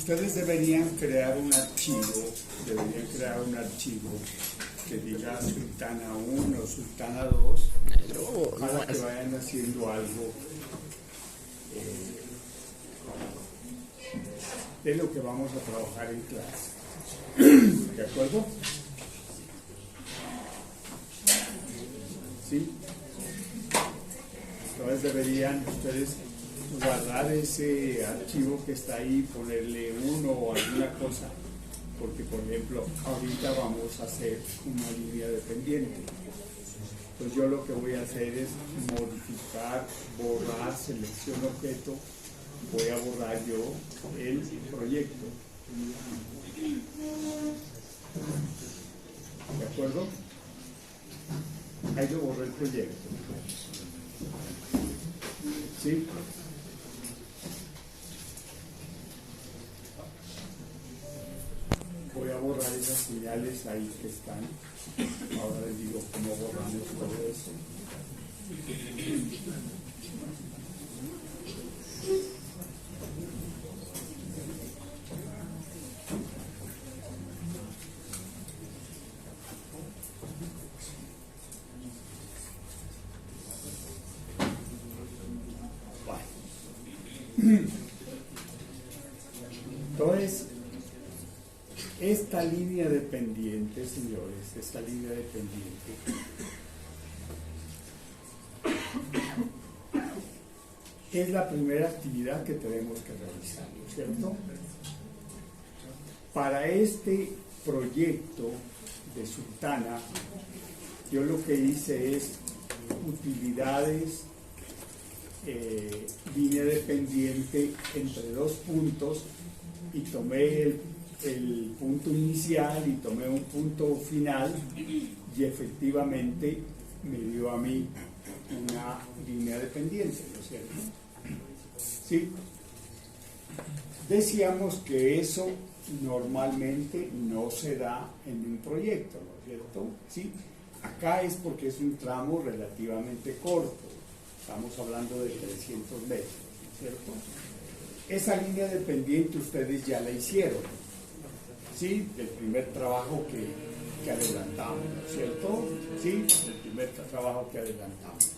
Ustedes deberían crear un archivo, que diga Sultana 1, Sultana 2, para que vayan haciendo algo de lo que vamos a trabajar en clase. ¿De acuerdo? ¿Sí? Entonces deberían ustedes guardar ese archivo que está ahí, ponerle 1 o alguna cosa, porque por ejemplo ahorita vamos a hacer una línea de pendiente. Entonces yo lo que voy a hacer es modificar, borrar, selección objeto, voy a borrar yo el proyecto. ¿De acuerdo? Ahí yo borré el proyecto. ¿Sí? Voy a borrar esas señales ahí que están. Ahora les digo cómo borramos todo eso. Entonces, esta línea de pendiente, señores, esta línea de pendiente es la primera actividad que tenemos que realizar, ¿no es cierto? Para este proyecto de Sultana, yo lo que hice es utilidades, línea de pendiente entre 2 puntos, y tomé el punto inicial y tomé un punto final, y efectivamente me dio a mí una línea de pendiente, ¿no es cierto? ¿Sí? Decíamos que eso normalmente no se da en un proyecto, ¿no es cierto? ¿Sí? Acá es porque es un tramo relativamente corto, estamos hablando de 300 metros, ¿no es cierto? Esa línea de pendiente ustedes ya la hicieron, ¿sí? El primer trabajo que adelantamos, ¿no es cierto? ¿Sí? El primer trabajo que adelantamos.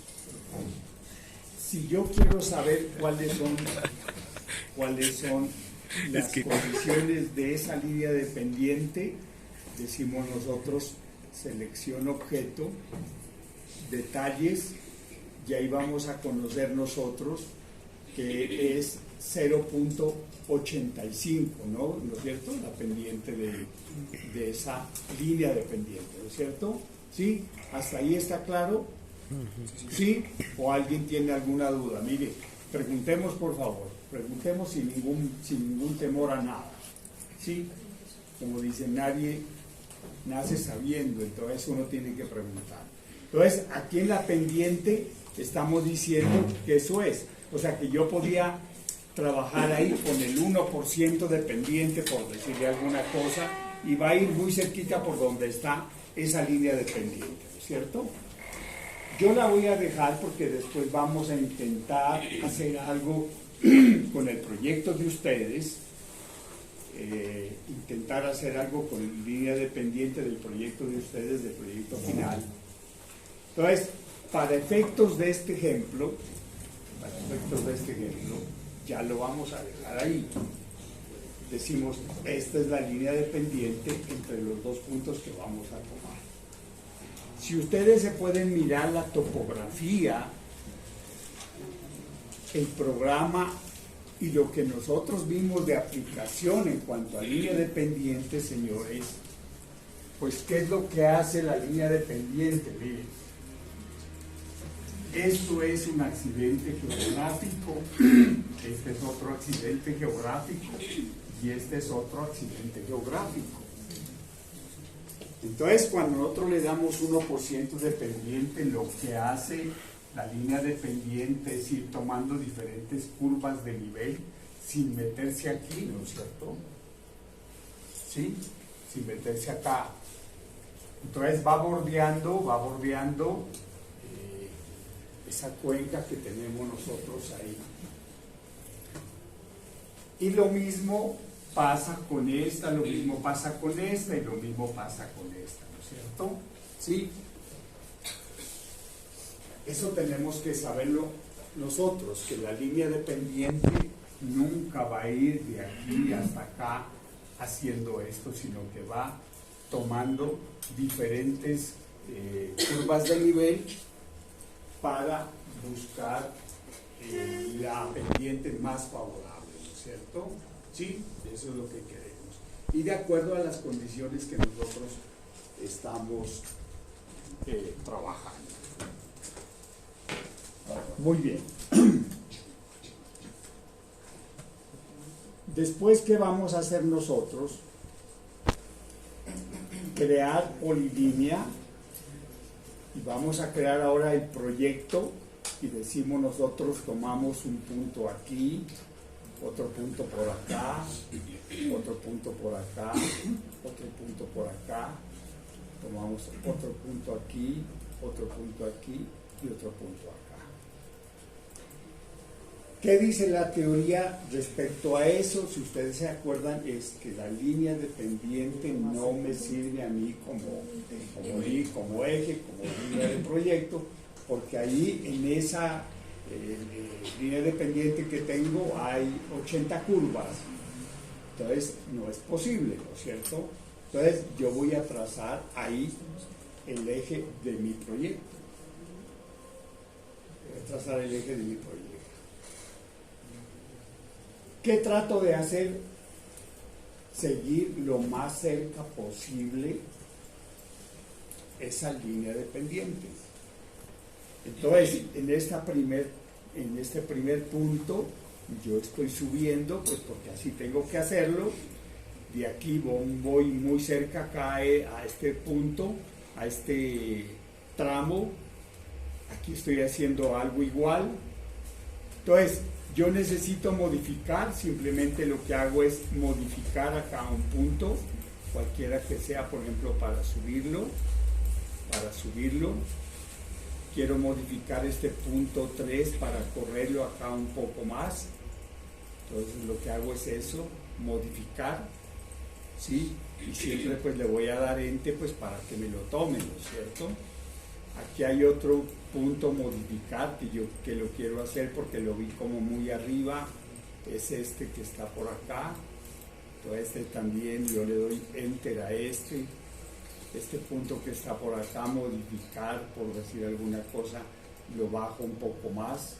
Si yo quiero saber cuáles son las condiciones de esa línea de pendiente, decimos nosotros selección objeto, detalles, y ahí vamos a conocer nosotros que es 0.85, ¿no es cierto? La pendiente de esa línea de pendiente, ¿no es cierto? ¿Sí? ¿Hasta ahí está claro? ¿Sí? ¿O alguien tiene alguna duda? Mire, preguntemos por favor, preguntemos sin ningún temor a nada. ¿Sí? Como dicen, nadie nace sabiendo, entonces uno tiene que preguntar. Entonces, aquí en la pendiente estamos diciendo que eso es. O sea, que yo podía trabajar ahí con el 1% de pendiente, por decirle alguna cosa, y va a ir muy cerquita por donde está esa línea de pendiente, ¿no es cierto? Yo la voy a dejar porque después vamos a intentar hacer algo con el proyecto de ustedes, intentar hacer algo con la línea de pendiente del proyecto de ustedes, del proyecto final. Entonces, para efectos de este ejemplo, ya lo vamos a dejar ahí. Decimos, esta es la línea de pendiente entre los 2 puntos que vamos a tomar. Si ustedes se pueden mirar la topografía, el programa y lo que nosotros vimos de aplicación en cuanto a línea de pendiente, señores, pues ¿qué es lo que hace la línea de pendiente? Miren, esto es un accidente geográfico, este es otro accidente geográfico y este es otro accidente geográfico. Entonces, cuando nosotros le damos 1% de pendiente, lo que hace la línea de pendiente es ir tomando diferentes curvas de nivel sin meterse aquí, ¿no es cierto? ¿Sí? Sin meterse acá. Entonces va bordeando esa cuenca que tenemos nosotros ahí. Y lo mismo pasa con esta, lo mismo pasa con esta y lo mismo pasa con esta, ¿no es cierto? ¿Sí? Eso tenemos que saberlo nosotros, que la línea de pendiente nunca va a ir de aquí hasta acá haciendo esto, sino que va tomando diferentes curvas de nivel para buscar la pendiente más favorable, ¿no es cierto? Sí, eso es lo que queremos. Y de acuerdo a las condiciones que nosotros estamos trabajando. Muy bien. Después, ¿qué vamos a hacer nosotros? Crear polilínea. Y vamos a crear ahora el proyecto y decimos nosotros, tomamos un punto aquí, otro punto por acá, otro punto por acá, otro punto por acá, tomamos otro punto aquí, otro punto aquí y otro punto acá. ¿Qué dice la teoría respecto a eso? Si ustedes se acuerdan, es que la línea de pendiente no me sirve a mí como eje, como línea de proyecto, porque ahí en esa línea de pendiente que tengo hay 80 curvas. Entonces no es posible, ¿no es cierto? Entonces yo voy a trazar ahí el eje de mi proyecto. Voy a trazar el eje de mi proyecto. ¿Qué trato de hacer? Seguir lo más cerca posible esa línea de pendientes. Entonces, en este primer punto, yo estoy subiendo, pues porque así tengo que hacerlo. De aquí voy muy cerca acá a este punto, a este tramo. Aquí estoy haciendo algo igual. Entonces, yo necesito modificar, simplemente lo que hago es modificar acá un punto, cualquiera que sea, por ejemplo, para subirlo, quiero modificar este punto 3 para correrlo acá un poco más, entonces lo que hago es eso, modificar, ¿sí? Y siempre pues le voy a dar enter pues para que me lo tome, ¿no es cierto? Aquí hay otro punto, modificar, que lo quiero hacer porque lo vi como muy arriba, es este que está por acá. Entonces este también yo le doy enter a este punto que está por acá, modificar, por decir alguna cosa, lo bajo un poco más,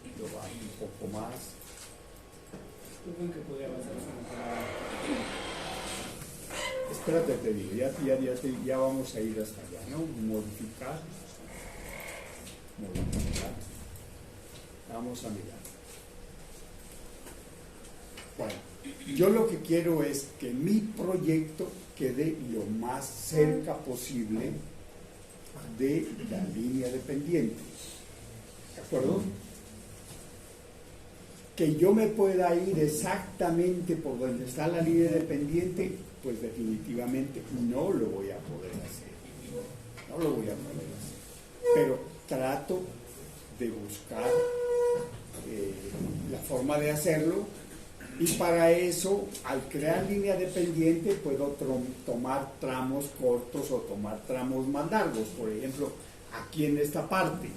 que podría pasar Espérate, te digo, ya vamos a ir hasta allá, ¿no? Modificar. Vamos a mirar. Bueno, yo lo que quiero es que mi proyecto quede lo más cerca posible de la línea de pendiente. ¿De acuerdo? Que yo me pueda ir exactamente por donde está la línea de pendiente, pues definitivamente no lo voy a poder hacer. Pero trato de buscar la forma de hacerlo, y para eso, al crear línea de pendiente, puedo tomar tramos cortos o tomar tramos más largos. Por ejemplo, aquí en esta parte,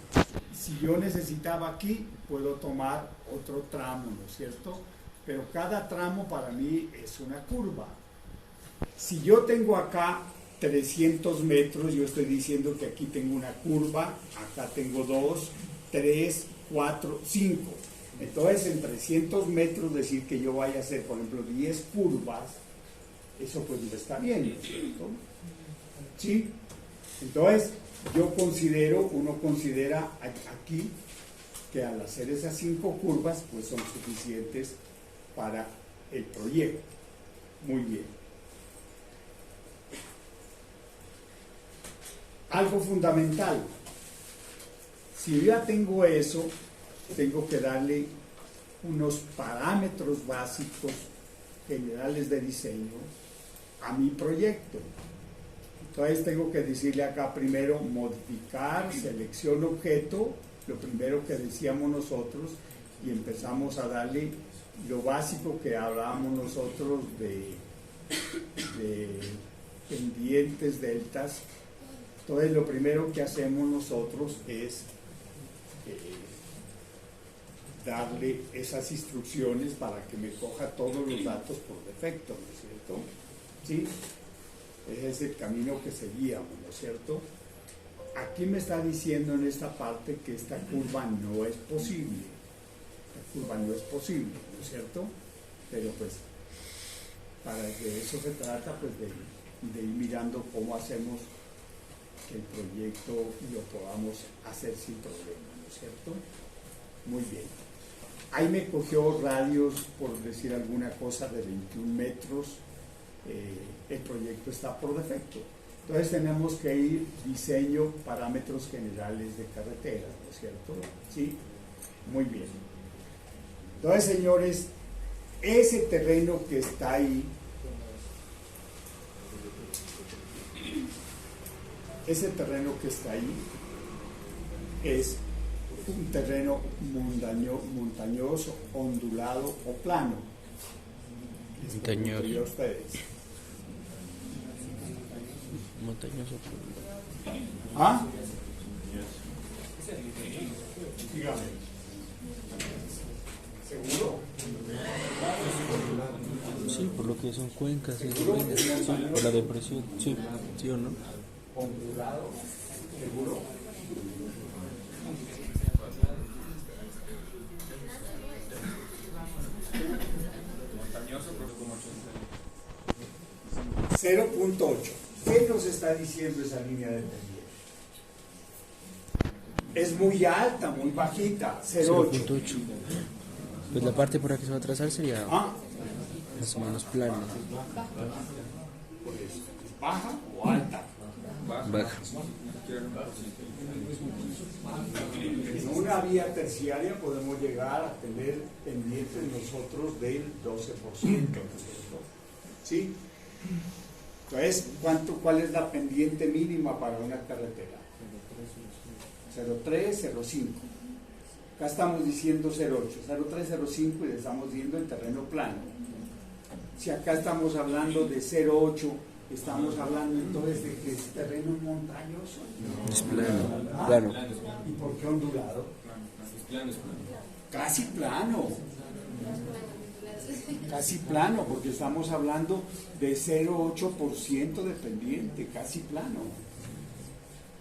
si yo necesitaba aquí, puedo tomar otro tramo, ¿no es cierto? Pero cada tramo para mí es una curva. Si yo tengo acá 300 metros, yo estoy diciendo que aquí tengo una curva, acá tengo 2, 3, 4, 5. Entonces, en 300 metros, decir que yo vaya a hacer, por ejemplo, 10 curvas, eso pues no está bien, ¿no es cierto? ¿Sí? Entonces, uno considera aquí que al hacer esas 5 curvas, pues son suficientes para el proyecto. Muy bien. Algo fundamental. Si yo ya tengo eso, tengo que darle unos parámetros básicos generales de diseño a mi proyecto. Entonces tengo que decirle acá primero modificar, selección objeto, lo primero que decíamos nosotros, y empezamos a darle lo básico que hablábamos nosotros de pendientes, deltas. Entonces lo primero que hacemos nosotros es darle esas instrucciones para que me coja todos los datos por defecto, ¿no es cierto? ¿Sí? Ese es el camino que seguíamos, ¿no es cierto? Aquí me está diciendo en esta parte que esta curva no es posible. La curva no es posible, ¿no es cierto? Pero pues, para que eso se trata, pues de ir mirando cómo hacemos que el proyecto lo podamos hacer sin problema, ¿no es cierto? Muy bien. Ahí me cogió radios, por decir alguna cosa, de 21 metros. El proyecto está por defecto. Entonces tenemos que ir diseño, parámetros generales de carretera, ¿no es cierto? ¿Sí? Muy bien. Entonces, señores, ese terreno que está ahí, es un terreno montañoso, ondulado o plano. Les pregunto yo a ustedes. Montañoso. ¿Ah? Dígame. ¿Seguro? Sí, por lo que son cuencas y ruinas, sí, por la depresión, sí, sí o no. Ondulado, ¿seguro? Montañoso, pero como 0.8. ¿Qué nos está diciendo esa línea de pendiente? Es muy alta, muy bajita, 0.8. Pues la parte por aquí que se va a trazar sería más o menos plana. Pues, ¿baja o alta? Baja. En una vía terciaria podemos llegar a tener pendientes nosotros del 12%, ¿no es cierto? ¿Sí? Entonces, ¿cuál es la pendiente mínima para una carretera? 0.3, 0.5. Acá estamos diciendo 0.8, 0.3, 0.5 y le estamos diciendo el terreno plano. Si acá estamos hablando de 0.8, estamos hablando entonces de que es terreno montañoso. Es plano. Plano. ¿Y por qué ondulado? Casi plano. Casi plano, porque estamos hablando de 0.8% de pendiente, casi plano.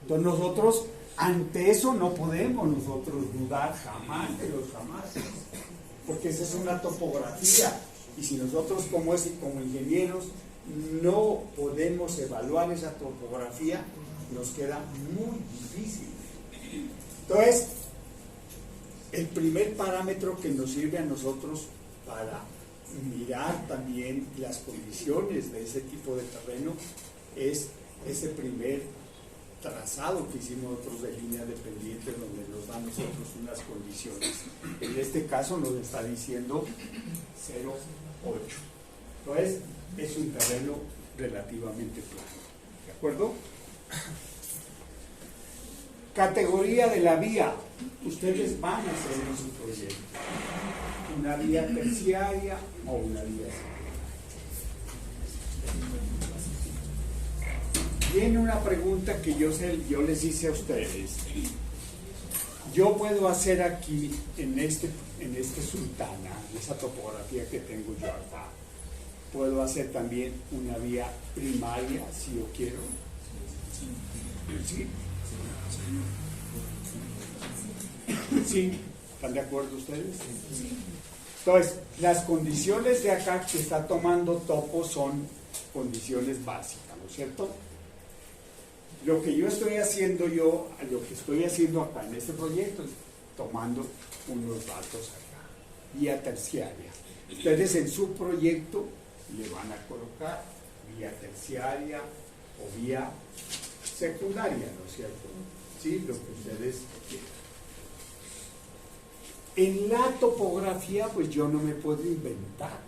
Entonces nosotros, ante eso no podemos nosotros dudar jamás de los jamás, porque esa es una topografía, y si nosotros como ingenieros no podemos evaluar esa topografía, nos queda muy difícil. Entonces, el primer parámetro que nos sirve a nosotros para mirar también las condiciones de ese tipo de terreno es ese primer trazado que hicimos nosotros de línea de pendiente, donde nos dan nosotros unas condiciones. En este caso nos está diciendo 0.8. Entonces es un terreno relativamente plano. ¿De acuerdo? Categoría de la vía. Ustedes van a hacer en su proyecto una vía terciaria o una vía secundaria. Viene una pregunta que yo les hice a ustedes. Yo puedo hacer aquí en este sultana, en esa topografía que tengo yo acá, puedo hacer también una vía primaria si yo quiero. ¿Sí? ¿Sí? ¿Están de acuerdo ustedes? Sí. Entonces, las condiciones de acá que está tomando Topo son condiciones básicas, ¿no es cierto? Lo que estoy haciendo acá en este proyecto es tomando unos datos acá, vía terciaria. Ustedes en su proyecto le van a colocar vía terciaria o vía secundaria, ¿no es cierto? Sí, lo que ustedes quieran. En la topografía, pues yo no me puedo inventar.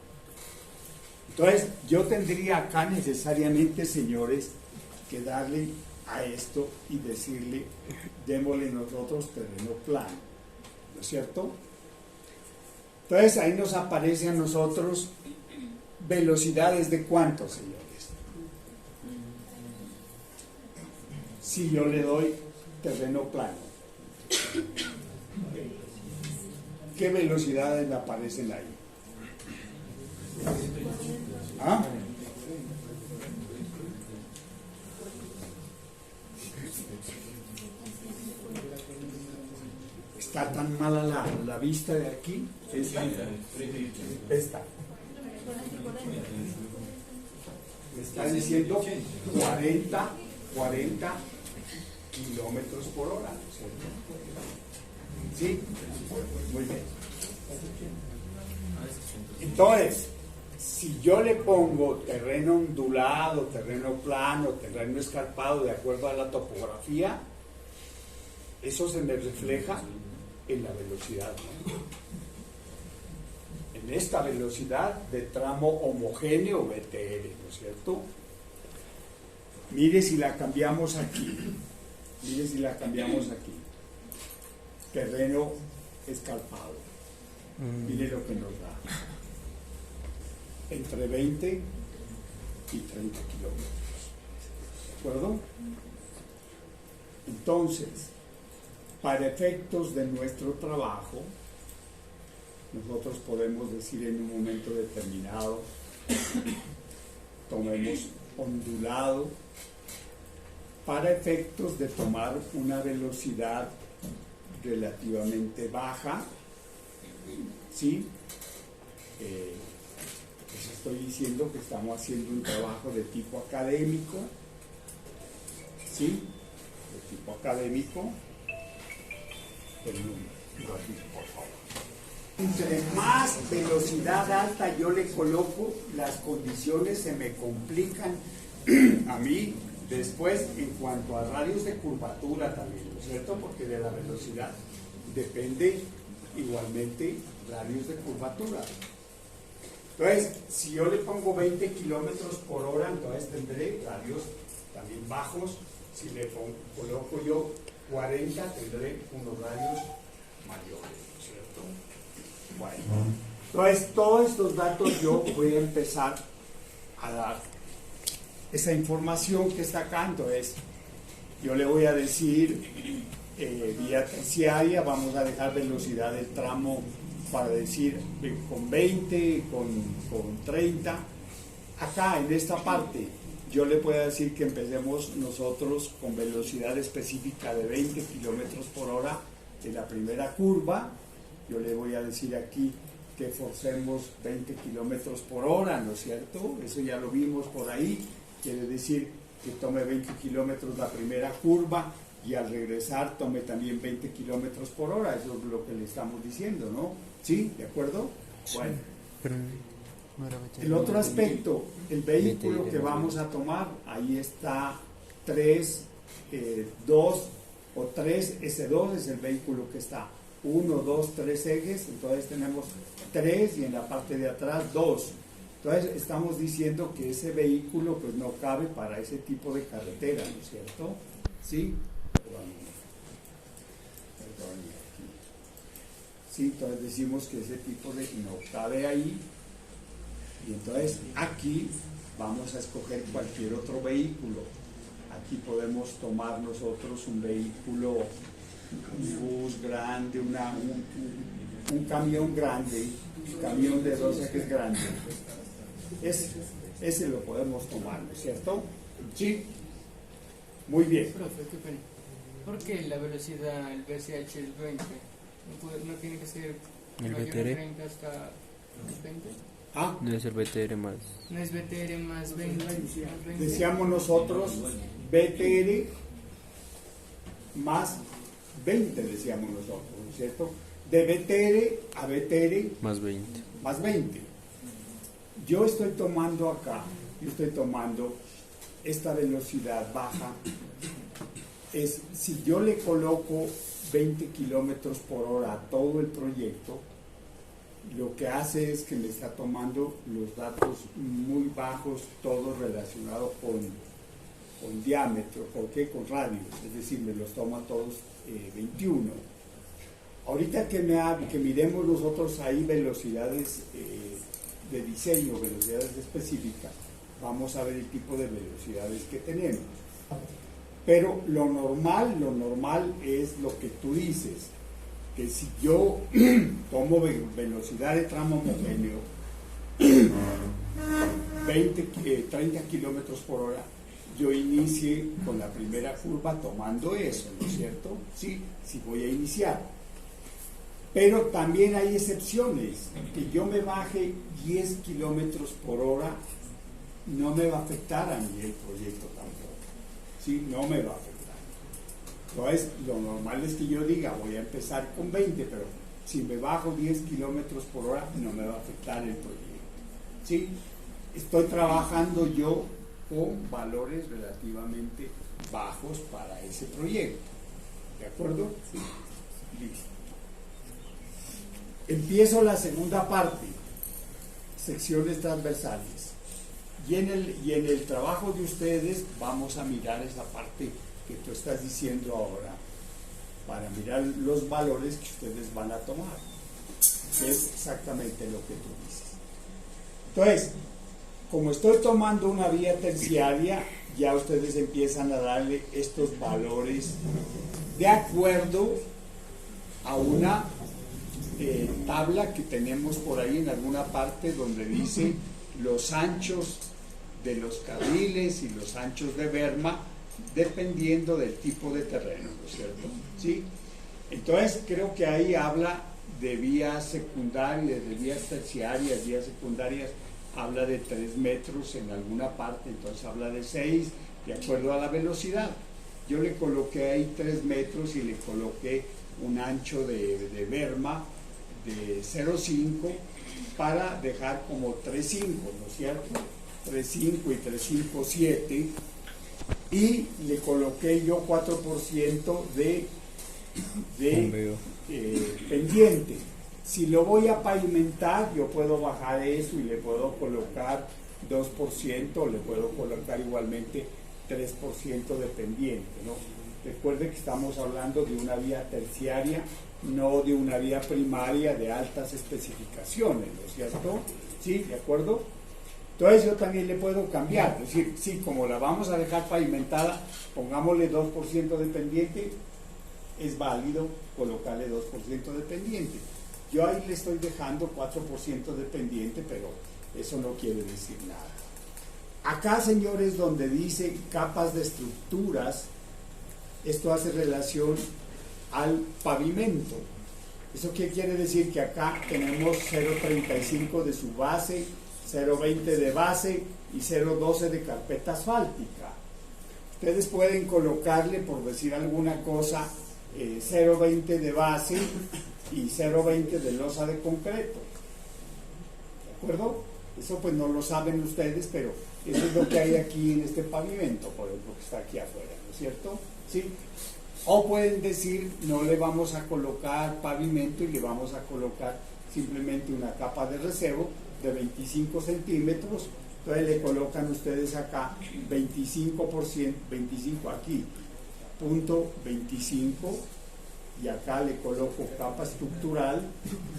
Entonces, yo tendría acá necesariamente, señores, que darle a esto y decirle, démosle nosotros terreno plano, ¿no es cierto? Entonces ahí nos aparece a nosotros velocidades de cuánto, señores. Si yo le doy terreno plano, ¿qué velocidades me aparecen ahí? ¿Ah? Está tan mala la vista de aquí. Esta. Me está diciendo 40 kilómetros por hora, ¿no es cierto? ¿Sí? Muy bien. Entonces, si yo le pongo terreno ondulado, terreno plano, terreno escarpado, de acuerdo a la topografía, eso se me refleja en la velocidad, ¿no? En esta velocidad de tramo homogéneo BTR, ¿no es cierto? Mire si la cambiamos aquí. Mire si la cambiamos aquí. Terreno escarpado. Mire lo que nos da. Entre 20 y 30 kilómetros. ¿De acuerdo? Entonces, para efectos de nuestro trabajo, nosotros podemos decir en un momento determinado, tomemos ondulado, para efectos de tomar una velocidad relativamente baja, ¿sí? Les estoy diciendo que estamos haciendo un trabajo de tipo académico, ¿sí? De tipo académico. El número, por favor. Entre más velocidad alta yo le coloco, las condiciones se me complican a mí después en cuanto a radios de curvatura también, ¿no es cierto? Porque de la velocidad depende igualmente radios de curvatura. Entonces, si yo le pongo 20 kilómetros por hora, entonces tendré radios también bajos. Si le coloco yo 40, tendré unos radios mayores, ¿no es cierto? Bueno, entonces todos estos datos yo voy a empezar a dar esa información que está acá. Entonces yo le voy a decir vía terciaria, vamos a dejar velocidad del tramo para decir con 20, con 30. Acá en esta parte yo le puedo decir que empecemos nosotros con velocidad específica de 20 kilómetros por hora en la primera curva. Yo le voy a decir aquí que forcemos 20 kilómetros por hora, ¿no es cierto? Eso ya lo vimos por ahí. Quiere decir que tome 20 kilómetros la primera curva y al regresar tome también 20 kilómetros por hora. Eso es lo que le estamos diciendo, ¿no? ¿Sí? ¿De acuerdo? Bueno. El otro aspecto, el vehículo que vamos a tomar, ahí está 3, 2 o 3, ese 2 es el vehículo que está 1, 2, 3 ejes, entonces tenemos 3 y en la parte de atrás 2. Entonces estamos diciendo que ese vehículo pues no cabe para ese tipo de carretera, ¿no es cierto? ¿Sí? Sí, entonces decimos que ese tipo de no cabe ahí. Y entonces aquí vamos a escoger cualquier otro vehículo. Aquí podemos tomar nosotros un vehículo, un bus grande, un camión grande, un camión de 2 ejes grande. Ese lo podemos tomar, ¿no es cierto? Sí. Muy bien. Profe, qué pena. ¿Por qué la velocidad, el BCH es 20? ¿No tiene que ser el mayor BTR? de 30 hasta 20? Ah, debe ser BTR más. ¿No es BTR más 20? Decíamos nosotros BTR más 20, decíamos nosotros, ¿no es cierto? De BTR a BTR Más 20. más 20. Yo estoy tomando acá, yo estoy tomando esta velocidad baja. Es si yo le coloco 20 kilómetros por hora a todo el proyecto, lo que hace es que me está tomando los datos muy bajos, todo relacionado con diámetro, ¿por qué? Con radios, es decir, me los toma todos 21. Ahorita que miremos nosotros ahí velocidades de diseño, velocidades específicas, vamos a ver el tipo de velocidades que tenemos. Pero lo normal es lo que tú dices, que si yo tomo velocidad de tramo homogéneo 30 kilómetros por hora, yo inicie con la primera curva tomando eso, ¿no es cierto? Sí voy a iniciar. Pero también hay excepciones, que yo me baje 10 kilómetros por hora no me va a afectar a mí el proyecto tampoco, ¿sí? No me va a afectar. Entonces, lo normal es que yo diga, voy a empezar con 20, pero si me bajo 10 kilómetros por hora no me va a afectar el proyecto, ¿sí? Estoy trabajando yo con valores relativamente bajos para ese proyecto, ¿de acuerdo? Sí. Listo. Empiezo la segunda parte, secciones transversales. Y en el trabajo de ustedes vamos a mirar esa parte que tú estás diciendo ahora, para mirar los valores que ustedes van a tomar, que es exactamente lo que tú dices. Entonces, como estoy tomando una vía terciaria, ya ustedes empiezan a darle estos valores de acuerdo a una tabla que tenemos por ahí en alguna parte donde dice los anchos de los carriles y los anchos de berma dependiendo del tipo de terreno, ¿no es cierto? ¿Sí? Entonces creo que ahí habla de vías secundarias, de vías terciarias, vías secundarias, habla de 3 metros en alguna parte, entonces habla de 6 de acuerdo a la velocidad. Yo le coloqué ahí 3 metros y le coloqué un ancho de berma de 0,5 para dejar como 3,5, ¿no es cierto? 3,5 y 3,5, 7, y le coloqué yo 4% de pendiente. Si lo voy a pavimentar, yo puedo bajar eso y le puedo colocar 2%, le puedo colocar igualmente 3% de pendiente, ¿no? Recuerde que estamos hablando de una vía terciaria, no de una vía primaria de altas especificaciones, ¿no es cierto? ¿Sí? ¿De acuerdo? Entonces yo también le puedo cambiar, es decir, sí, como la vamos a dejar pavimentada, pongámosle 2% de pendiente, es válido colocarle 2% de pendiente. Yo ahí le estoy dejando 4% de pendiente, pero eso no quiere decir nada. Acá, señores, donde dice capas de estructuras, esto hace relación al pavimento. ¿Eso qué quiere decir? Que acá tenemos 0,35 de su base, 0,20 de base y 0,12 de carpeta asfáltica. Ustedes pueden colocarle, por decir alguna cosa, 0,20 de base y 0,20 de losa de concreto. ¿De acuerdo? Eso pues no lo saben ustedes, pero eso es lo que hay aquí en este pavimento, por ejemplo, que está aquí afuera, ¿no es cierto? ¿Sí? O pueden decir, no le vamos a colocar pavimento y le vamos a colocar simplemente una capa de recebo de 25 centímetros, entonces le colocan ustedes acá 25%, 25 aquí, punto 25, y acá le coloco capa estructural,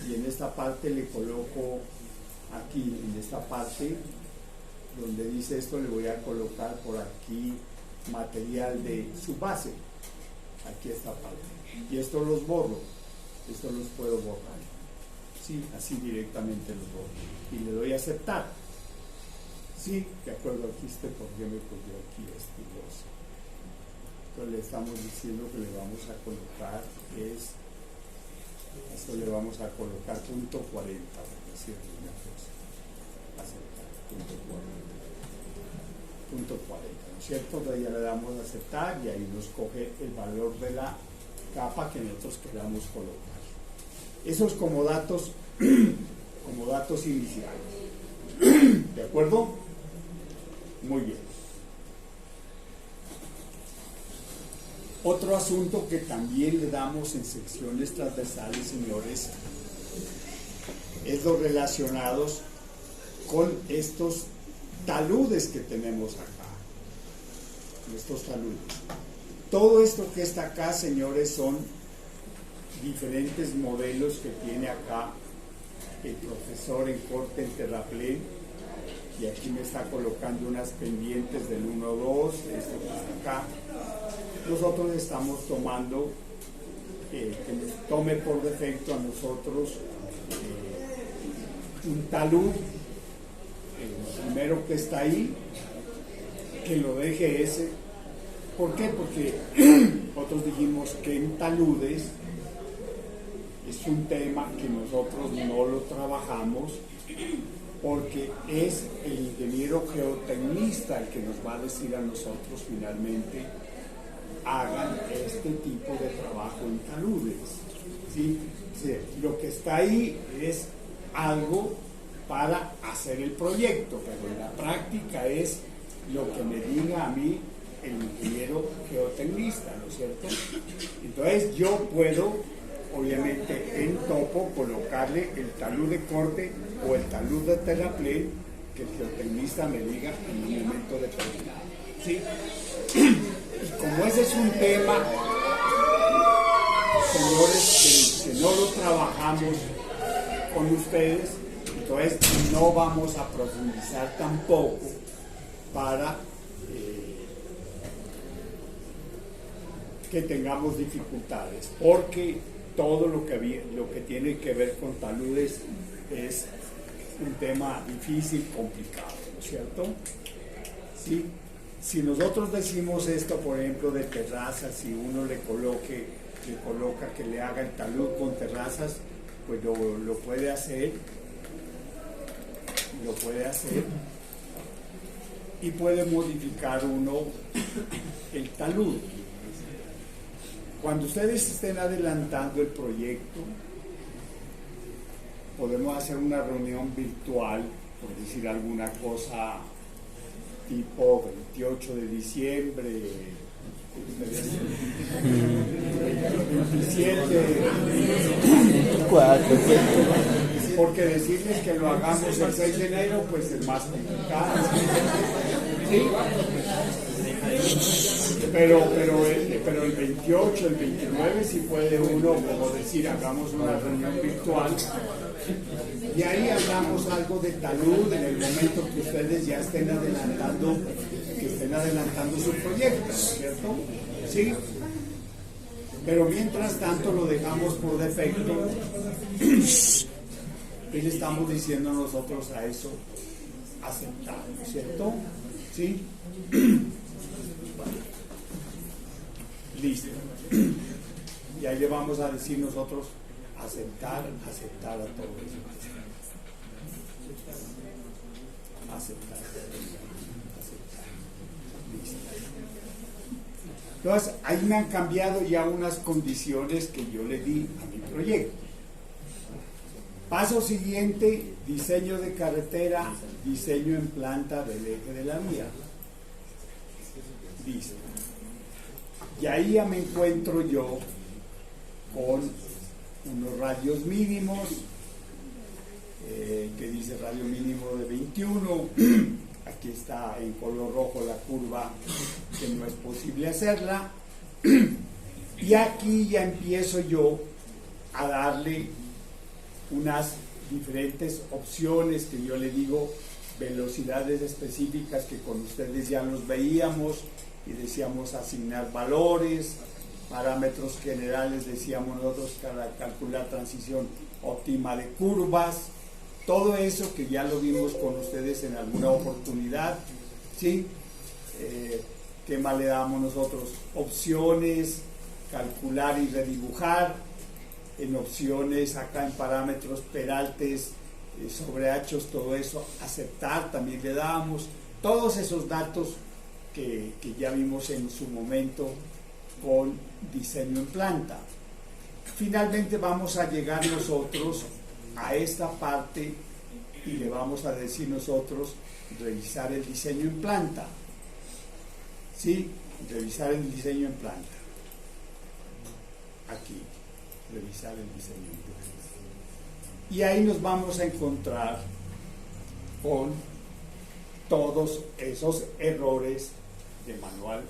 y en esta parte le coloco aquí, en esta parte donde dice esto, le voy a colocar por aquí material de su base, aquí esta parte, y esto los borro, esto los puedo borrar, sí, así directamente los borro, y le doy a aceptar, sí, de acuerdo, aquí por qué me cogió aquí este los. Entonces le estamos diciendo que le vamos a colocar esto le vamos a colocar punto 40, por decirle una cosa, aceptar, punto 40, ¿no es cierto? Entonces ya le damos a aceptar y ahí nos coge el valor de la capa que nosotros queramos colocar. Eso es como datos iniciales. ¿De acuerdo? Muy bien. Otro asunto que también le damos en secciones transversales, señores, es los relacionados con estos taludes que tenemos acá. Estos taludes. Todo esto que está acá, señores, son diferentes modelos que tiene acá el profesor en corte en terraplén, y aquí me está colocando unas pendientes del 1-2, esto que está acá. Nosotros estamos tomando, que nos tome por defecto a nosotros un talud, el primero que está ahí, que lo deje ese. ¿Por qué? Porque nosotros dijimos que en taludes es un tema que nosotros no lo trabajamos, porque es el ingeniero geotecnista el que nos va a decir a nosotros finalmente hagan este tipo de trabajo en taludes, ¿sí? Sí, lo que está ahí es algo para hacer el proyecto, pero en la práctica es lo que me diga a mí el ingeniero geotecnista, ¿no es cierto? Entonces yo puedo, obviamente en topo, colocarle el talud de corte o el talud de terraplén que el geotecnista me diga en un momento determinado, ¿sí? Y como ese es un tema, señores, que no lo trabajamos con ustedes, entonces no vamos a profundizar tampoco para que tengamos dificultades, porque todo lo que tiene que ver con taludes es un tema difícil, complicado, ¿no es cierto? ¿Sí? Si nosotros decimos esto, por ejemplo, de terrazas, si uno le coloca que le haga el talud con terrazas, pues lo puede hacer, y puede modificar uno el talud. Cuando ustedes estén adelantando el proyecto, podemos hacer una reunión virtual, por decir alguna cosa, tipo 28 de diciembre, 27, 4, porque decirles que lo hagamos el 6 de enero, pues es más complicado. ¿Sí? Pero el 28, el 29 sí puede uno, como decir, hagamos una reunión virtual y ahí hablamos algo de talud en el momento que ustedes ya estén adelantando su proyecto, ¿no es cierto? ¿Sí? Pero mientras tanto lo dejamos por defecto y le estamos diciendo nosotros a eso aceptar, ¿no es cierto? ¿Sí? Listo. Y ahí le vamos a decir nosotros aceptar a todo eso. Aceptar. Listo. Entonces, ahí me han cambiado ya unas condiciones que yo le di a mi proyecto. Paso siguiente, diseño de carretera, diseño en planta del eje de la vía. Listo. Y ahí ya me encuentro yo con unos radios mínimos, que dice radio mínimo de 21. Aquí está en color rojo la curva que no es posible hacerla. Y aquí ya empiezo yo a darle unas diferentes opciones que yo le digo, velocidades específicas que con ustedes ya los veíamos y decíamos asignar valores, parámetros generales decíamos nosotros para calcular transición óptima de curvas, todo eso que ya lo vimos con ustedes en alguna oportunidad, ¿sí? ¿Qué más le damos nosotros? Opciones, calcular y redibujar. En opciones, acá en parámetros peraltes, sobre hachos, todo eso, aceptar también le damos. Todos esos datos que ya vimos en su momento con diseño en planta. Finalmente vamos a llegar nosotros a esta parte y le vamos a decir nosotros revisar el diseño en planta. ¿Sí? Revisar el diseño en planta. Aquí, revisar el diseño en planta. Y ahí nos vamos a encontrar con todos esos errores de manual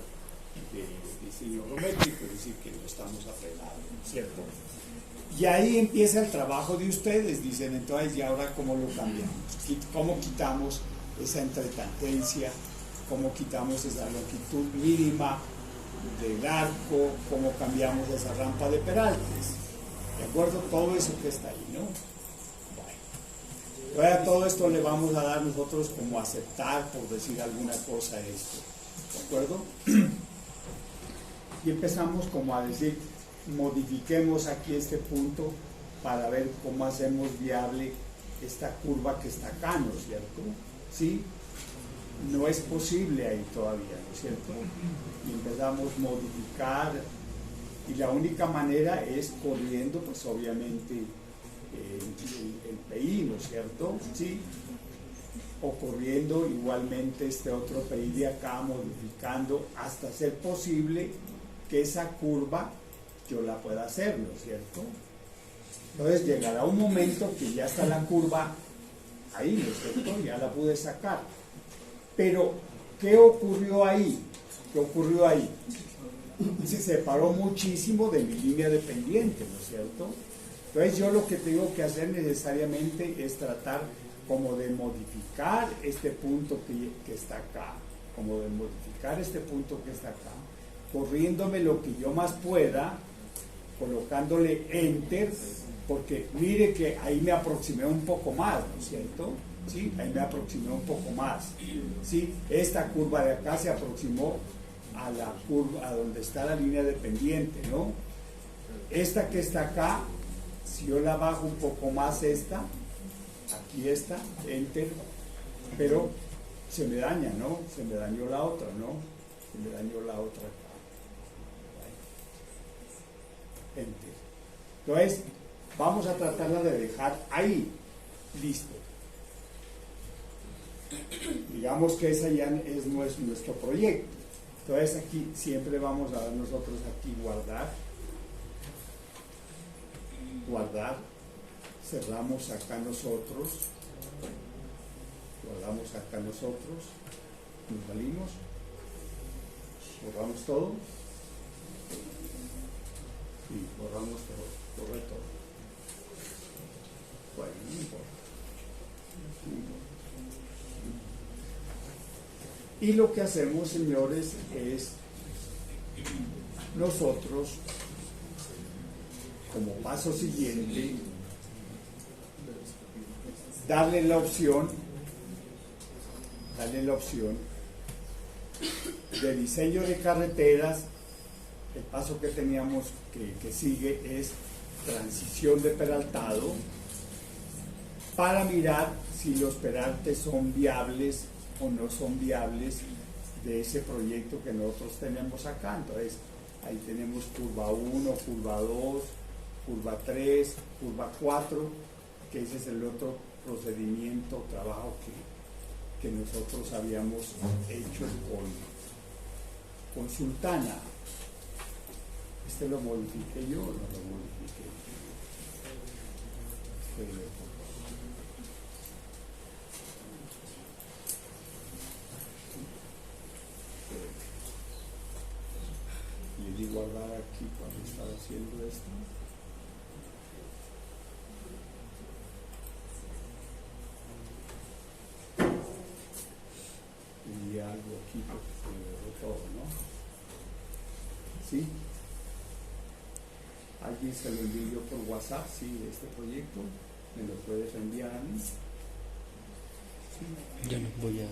de diseño geométrico, es decir, que no estamos apelados, ¿cierto? Y ahí empieza el trabajo de ustedes, dicen, entonces, ¿y ahora cómo lo cambiamos? ¿Cómo quitamos esa entretangencia? ¿Cómo quitamos esa longitud mínima del arco? ¿Cómo cambiamos esa rampa de peraltes? ¿De acuerdo? Todo eso que está ahí, ¿no? Bueno. Ahora todo esto le vamos a dar nosotros como aceptar, por decir alguna cosa, esto. ¿De acuerdo? Y empezamos como a decir, modifiquemos aquí este punto para ver cómo hacemos viable esta curva que está acá, ¿no es cierto? ¿Sí? No es posible ahí todavía, ¿no es cierto? Y empezamos a modificar, y la única manera es corriendo, pues obviamente, el PI, ¿no es cierto? ¿Sí? O corriendo igualmente este otro PI de acá, modificando hasta ser posible que esa curva yo la pueda hacer, ¿no es cierto? Entonces llegará un momento que ya está la curva ahí, ¿no es cierto? Ya la pude sacar. Pero, ¿qué ocurrió ahí? ¿Qué ocurrió ahí? Se separó muchísimo de mi línea de pendiente, ¿no es cierto? Entonces yo lo que tengo que hacer necesariamente es tratar como de modificar este punto que está acá, como de modificar este punto que está acá, corriéndome lo que yo más pueda, colocándole enter, porque mire que ahí me aproximé un poco más, ¿no es cierto? ¿Sí? Ahí me aproximé un poco más, ¿sí? Esta curva de acá se aproximó a la curva, a donde está la línea de pendiente, ¿no? Esta que está acá, si yo la bajo un poco más, aquí está, enter, pero se me daña, ¿no? Se me dañó la otra, ¿no? Se me dañó la otra acá. Enter. Entonces, vamos a tratarla de dejar ahí, listo. Digamos que esa ya es nuestro proyecto. Entonces aquí siempre vamos a dar nosotros aquí guardar, cerramos acá nosotros, guardamos acá nosotros, nos salimos, borramos todo y borramos todo, borré todo. Bueno, no importa. Y lo que hacemos, señores, es nosotros, como paso siguiente, darle la opción de diseño de carreteras. El paso que teníamos que sigue es transición de peraltado, para mirar si los peraltes son viables o no son viables de ese proyecto que nosotros tenemos acá. Entonces ahí tenemos curva 1, curva 2, curva 3, curva 4, que ese es el otro procedimiento, trabajo que nosotros habíamos hecho con Sultana. Este lo modifiqué yo o no lo modifiqué. Le di guardar aquí cuando estaba haciendo esto. Y algo aquí porque se me borró todo, ¿no? ¿Sí? ¿Alguien se lo envió por WhatsApp? Sí, de este proyecto. ¿Me lo puedes enviar a mí? Sí. Ya no voy a